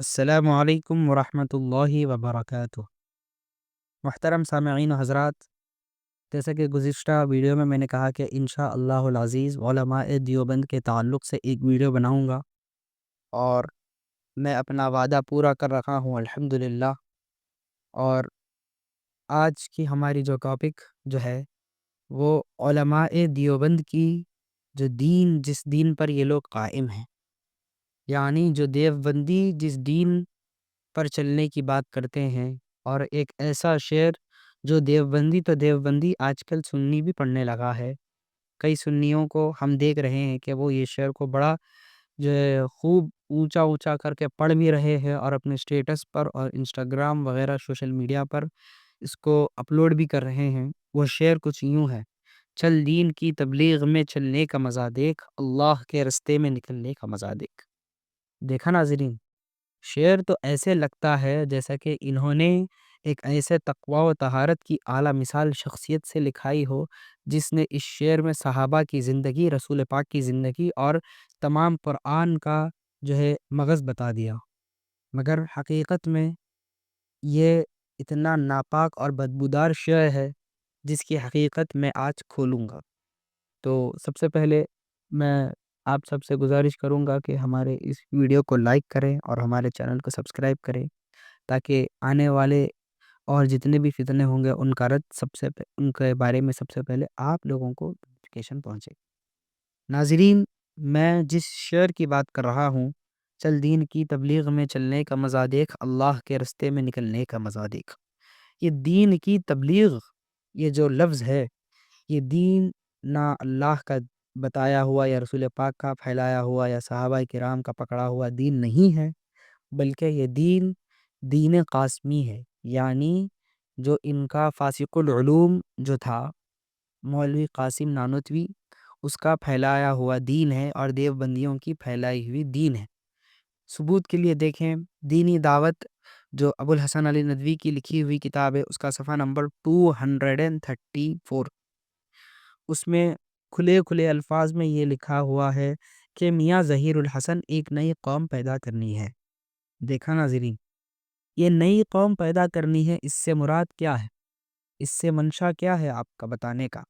السلام علیکم ورحمۃ اللہ وبرکاتہ۔ محترم سامعین و حضرات، جیسا کہ گزشتہ ویڈیو میں نے کہا کہ انشاء اللہ العزیز علماء دیوبند کے تعلق سے ایک ویڈیو بناؤں گا، اور میں اپنا وعدہ پورا کر رکھا ہوں الحمدللہ۔ اور آج کی ہماری جو ٹاپک جو ہے وہ علماء دیوبند کی جس دین پر یہ لوگ قائم ہیں، یعنی جو دیوبندی جس دین پر چلنے کی بات کرتے ہیں، اور ایک ایسا شعر جو دیوبندی آج کل سنی بھی پڑھنے لگا ہے۔ کئی سنیوں کو ہم دیکھ رہے ہیں کہ وہ یہ شعر کو بڑا جو ہے خوب اونچا اونچا کر کے پڑھ بھی رہے ہیں، اور اپنے سٹیٹس پر اور انسٹاگرام وغیرہ سوشل میڈیا پر اس کو اپلوڈ بھی کر رہے ہیں۔ وہ شعر کچھ یوں ہے: چل دین کی تبلیغ میں چلنے کا مزہ دیکھ، اللہ کے رستے میں نکلنے کا مزہ دیکھ۔ دیکھا ناظرین، شعر تو ایسے لگتا ہے جیسا کہ انہوں نے ایک ایسے تقوی و طہارت کی اعلیٰ مثال شخصیت سے لکھائی ہو، جس نے اس شعر میں صحابہ کی زندگی، رسول پاک کی زندگی اور تمام قرآن کا جو ہے مغز بتا دیا۔ مگر حقیقت میں یہ اتنا ناپاک اور بدبودار شعر ہے جس کی حقیقت میں آج کھولوں گا۔ تو سب سے پہلے میں آپ سب سے گزارش کروں گا کہ ہمارے اس ویڈیو کو لائک کریں اور ہمارے چینل کو سبسکرائب کریں، تاکہ آنے والے اور جتنے بھی فتنے ہوں گے ان کا رد ان کے بارے میں سب سے پہلے آپ لوگوں کو نوٹیفیکیشن پہنچے۔ ناظرین، میں جس شعر کی بات کر رہا ہوں، چل دین کی تبلیغ میں چلنے کا مزہ دیکھ، اللہ کے رستے میں نکلنے کا مزہ دیکھ، یہ دین کی تبلیغ، یہ جو لفظ ہے، یہ دین نہ اللہ کا بتایا ہوا یا رسول پاک کا پھیلایا ہوا یا صحابہ کرام کا پکڑا ہوا دین نہیں ہے، بلکہ یہ دین قاسمی ہے، یعنی جو ان کا فاسق العلوم جو تھا مولوی قاسم نانوتوی، اس کا پھیلایا ہوا دین ہے، اور دیوبندیوں کی پھیلائی ہوئی دین ہے۔ ثبوت کے لیے دیکھیں، دینی دعوت جو ابو الحسن علی ندوی کی لکھی ہوئی کتاب ہے، اس کا صفحہ نمبر 234، اس میں کھلے کھلے الفاظ میں یہ لکھا ہوا ہے کہ میاں ظہیر الحسن ایک نئی قوم پیدا کرنی ہے۔ دیکھا ناظرین، یہ نئی قوم پیدا کرنی ہے، اس سے مراد کیا ہے؟ اس سے منشا کیا ہے آپ کا بتانے کا؟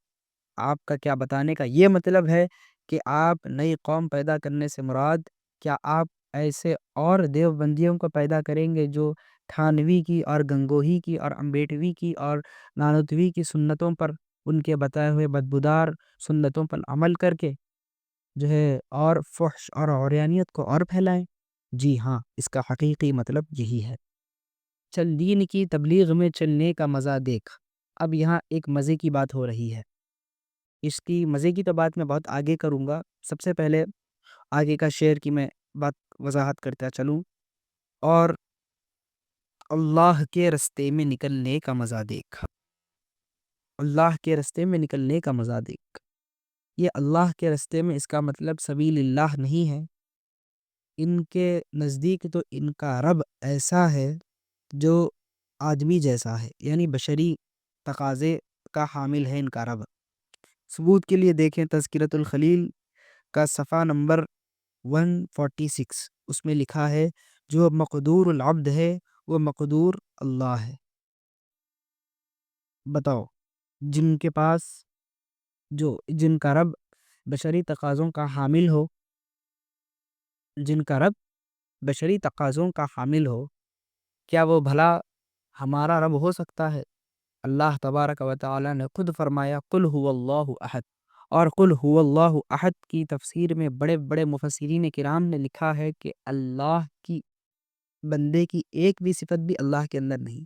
آپ کا کیا بتانے کا یہ مطلب ہے کہ آپ نئی قوم پیدا کرنے سے مراد کیا آپ ایسے اور دیوبندیوں کو پیدا کریں گے جو تھانوی کی اور گنگوہی کی اور امبیٹوی کی اور نانوتوی کی سنتوں پر، ان کے بتائے ہوئے بدبودار سنتوں پر عمل کر کے جو ہے اور فحش اور عریانیت کو اور پھیلائیں؟ جی ہاں، اس کا حقیقی مطلب یہی ہے۔ چل دین کی تبلیغ میں چلنے کا مزہ دیکھ۔ اب یہاں ایک مزے کی بات ہو رہی ہے، اس کی مزے کی تو بات میں بہت آگے کروں گا۔ سب سے پہلے آگے کا شعر کی میں بات وضاحت کرتا چلوں، اور اللہ کے رستے میں نکلنے کا مزہ دیکھ، اللہ کے رستے میں نکلنے کا مزہ دیکھ۔ یہ اللہ کے رستے میں، اس کا مطلب سبیل اللہ نہیں ہے۔ ان کے نزدیک تو ان کا رب ایسا ہے جو آدمی جیسا ہے، یعنی بشری تقاضے کا حامل ہے ان کا رب۔ ثبوت کے لیے دیکھیں تذکرۃ الخلیل کا صفحہ نمبر 146، اس میں لکھا ہے جو مقدور العبد ہے وہ مقدور اللہ ہے۔ بتاؤ، جن کے پاس جن کا رب بشری تقاضوں کا حامل ہو، جن کا رب بشری تقاضوں کا حامل ہو، کیا وہ بھلا ہمارا رب ہو سکتا ہے؟ اللہ تبارک و تعالی نے خود فرمایا قل هو اللہ احد، اور قل هو اللہ احد کی تفسیر میں بڑے بڑے مفسرین کرام نے لکھا ہے کہ اللہ کی بندے کی ایک بھی صفت بھی اللہ کے اندر نہیں،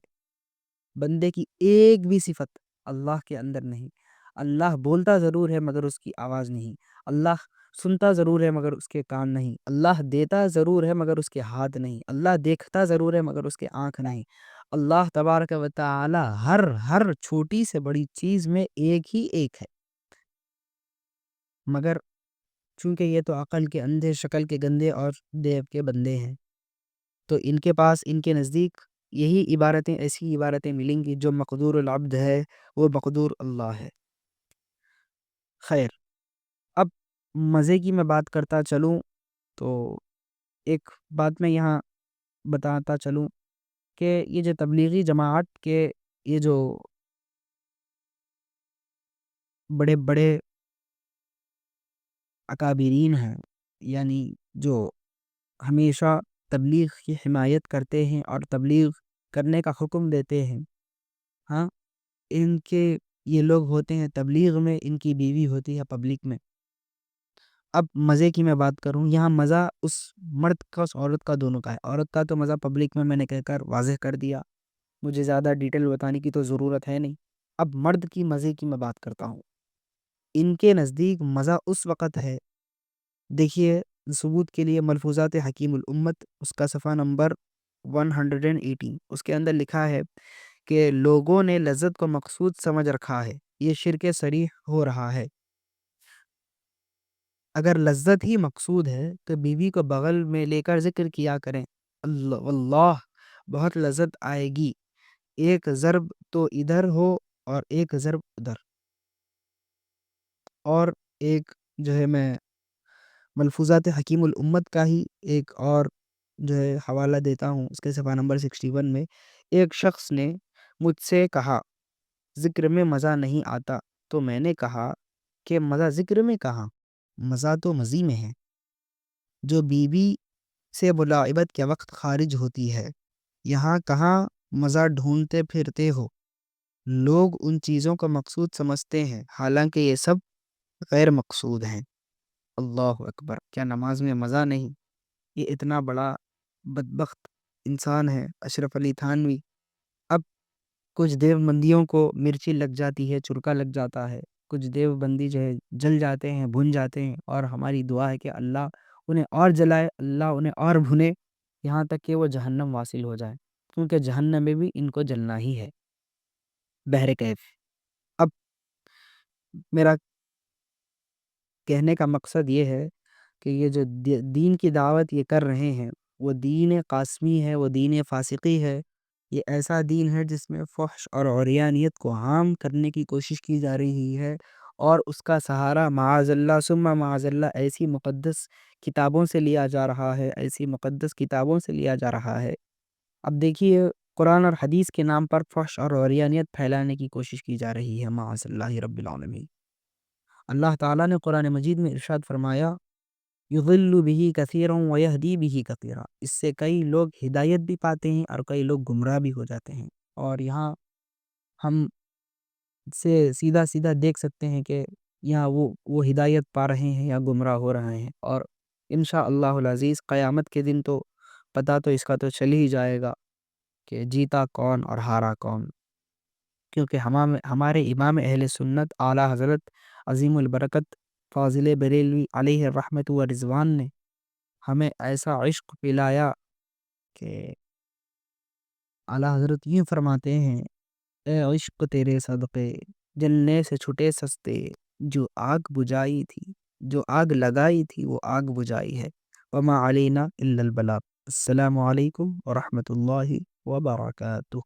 بندے کی ایک بھی صفت اللہ کے اندر نہیں۔ اللہ بولتا ضرور ہے مگر اس کی آواز نہیں، اللہ سنتا ضرور ہے مگر اس کے کان نہیں، اللہ دیتا ضرور ہے مگر اس کے ہاتھ نہیں، اللہ دیکھتا ضرور ہے مگر اس کے آنکھ نہیں۔ اللہ تبارک و تعالی ہر چھوٹی سے بڑی چیز میں ایک ہی ایک ہے، مگر چونکہ یہ تو عقل کے اندھے، شکل کے گندے اور دیو کے بندے ہیں، تو ان کے پاس، ان کے نزدیک یہی عبارتیں، ایسی عبارتیں ملیں گی جو مقدور العبد ہے وہ مقدور اللہ ہے۔ خیر، اب مزے کی میں بات کرتا چلوں تو ایک بات میں یہاں بتاتا چلوں کہ یہ جو تبلیغی جماعت کے یہ جو بڑے بڑے اکابرین ہیں، یعنی جو ہمیشہ تبلیغ کی حمایت کرتے ہیں اور تبلیغ کرنے کا حکم دیتے ہیں، ہاں، ان کے یہ لوگ ہوتے ہیں تبلیغ میں، ان کی بیوی ہوتی ہے پبلک میں۔ اب مزے کی میں بات کروں، یہاں مزہ اس مرد کا اس عورت کا دونوں کا ہے۔ عورت کا تو مزہ پبلک میں نے کہہ کر واضح کر دیا، مجھے زیادہ ڈیٹیل بتانے کی تو ضرورت ہے نہیں۔ اب مرد کی مزے کی میں بات کرتا ہوں، ان کے نزدیک مزہ اس وقت ہے، دیکھیے ثبوت کے لیے ملفوظات حکیم الامت اس کا صفحہ نمبر 118، اس کے اندر لکھا ہے کہ لوگوں نے لذت کو مقصود سمجھ رکھا ہے، یہ شرک صریح ہو رہا ہے۔ اگر لذت ہی مقصود ہے تو بیوی کو بغل میں لے کر ذکر کیا کریں، اللہ واللہ بہت لذت آئے گی، ایک ضرب تو ادھر ہو اور ایک ضرب ادھر۔ اور ایک جو ہے میں ملفوظات حکیم الامت کا ہی ایک اور جو ہے حوالہ دیتا ہوں، اس کے صفحہ نمبر 61 میں ایک شخص نے مجھ سے کہا ذکر میں مزہ نہیں آتا، تو میں نے کہا کہ مزہ ذکر میں کہاں، مزہ تو مزی میں ہے جو بیوی سے ملاعبت کے وقت خارج ہوتی ہے، یہاں کہاں مزہ ڈھونڈتے پھرتے ہو۔ لوگ ان چیزوں کو مقصود سمجھتے ہیں، حالانکہ یہ سب غیر مقصود ہیں۔ اللہ اکبر، کیا نماز میں مزہ نہیں؟ یہ اتنا بڑا بدبخت انسان ہے اشرف علی تھانوی۔ اب کچھ دیوبندیوں کو مرچی لگ جاتی ہے، چرکا لگ جاتا ہے، کچھ دیوبندی جو ہے جل جاتے ہیں، بھن جاتے ہیں، اور ہماری دعا ہے کہ اللہ انہیں اور جلائے، اللہ انہیں اور بھنے، یہاں تک کہ وہ جہنم واصل ہو جائے، کیونکہ جہنم میں بھی ان کو جلنا ہی ہے بہر کیف۔ اب میرا کہنے کا مقصد یہ ہے کہ یہ جو دین کی دعوت یہ کر رہے ہیں، وہ دین قاسمی ہے، وہ دین فاسقی ہے، یہ ایسا دین ہے جس میں فحش اور عریانیت کو عام کرنے کی کوشش کی جا رہی ہے، اور اس کا سہارا معاذ اللہ ثم معاذ اللہ ایسی مقدس کتابوں سے لیا جا رہا ہے، ایسی مقدس کتابوں سے لیا جا رہا ہے۔ اب دیکھیے قرآن اور حدیث کے نام پر فحش اور عریانیت پھیلانے کی کوشش کی جا رہی ہے معاذ اللہ رب العالمین۔ اللہ تعالیٰ نے قرآن مجید میں ارشاد فرمایا یضل به کثیرا ویہدی به کثیرا، اس سے کئی لوگ ہدایت بھی پاتے ہیں اور کئی لوگ گمراہ بھی ہو جاتے ہیں۔ اور یہاں ہم سے سیدھا سیدھا دیکھ سکتے ہیں کہ یہاں وہ ہدایت پا رہے ہیں یا گمراہ ہو رہے ہیں، اور انشاءاللہ العزیز قیامت کے دن تو پتہ تو اس کا تو چل ہی جائے گا کہ جیتا کون اور ہارا کون، کیونکہ ہمارے امام اہل سنت اعلیٰ حضرت عظیم البرکت فاضل بریلوی علیہ الرحمت و رضوان نے ہمیں ایسا عشق پلایا کہ اعلیٰ حضرت یہ فرماتے ہیں اے عشق تیرے صدقے جلنے سے چھٹے سستے، جو آگ بجھائی تھی، جو آگ لگائی تھی وہ آگ بجھائی ہے، وما علینا الا البلاغ۔ السلام علیکم ورحمۃ اللہ وبرکاتہ۔